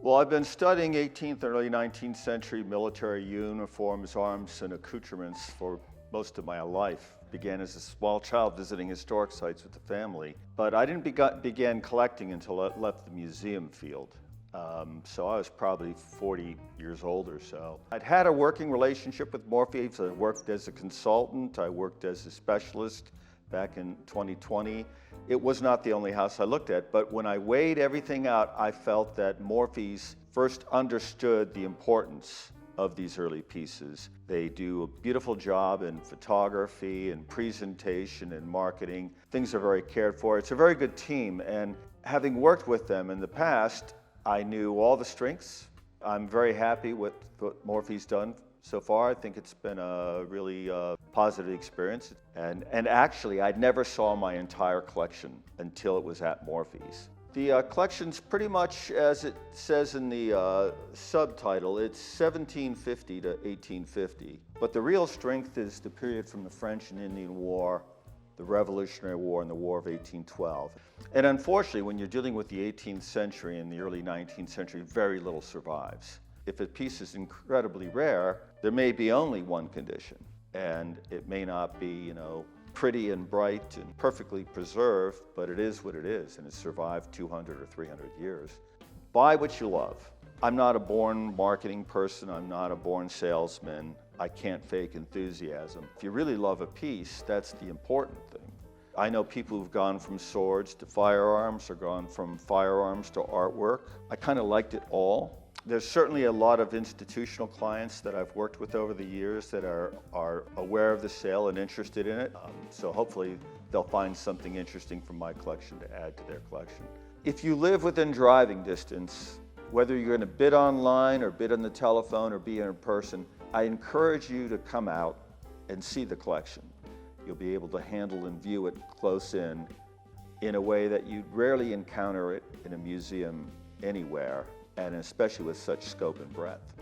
Well, I've been studying 18th and early 19th century military uniforms, arms, and accoutrements for most of my life. Began as a small child visiting historic sites with the family, but I didn't begin collecting until I left the museum field. So I was probably 40 years old or so. I'd had a working relationship with Morpheus. I worked as a consultant, I worked as a specialist back in 2020. It was not the only house I looked at, but when I weighed everything out, I felt that Morpheus first understood the importance of these early pieces. They do a beautiful job in photography and presentation and marketing. Things are very cared for. It's a very good team, and having worked with them in the past, I knew all the strengths. I'm very happy with what Morpheus done so far. I think it's been a really positive experience. And actually, I never saw my entire collection until it was at Morpheus. The collection's pretty much as it says in the subtitle. It's 1750 to 1850. But the real strength is the period from the French and Indian War, the Revolutionary War, and the War of 1812. And unfortunately, when you're dealing with the 18th century and the early 19th century, very little survives. If a piece is incredibly rare, there may be only one condition, and it may not be, pretty and bright and perfectly preserved, but it is what it is, and it survived 200 or 300 years. Buy what you love. I'm not a born marketing person. I'm not a born salesman. I can't fake enthusiasm. If you really love a piece, that's the important thing. I know people who've gone from swords to firearms or gone from firearms to artwork. I kind of liked it all. There's certainly a lot of institutional clients that I've worked with over the years that are aware of the sale and interested in it. So hopefully they'll find something interesting from my collection to add to their collection. If you live within driving distance, whether you're going to bid online or bid on the telephone or be in person, I encourage you to come out and see the collection. You'll be able to handle and view it close in a way that you'd rarely encounter it in a museum anywhere, and especially with such scope and breadth.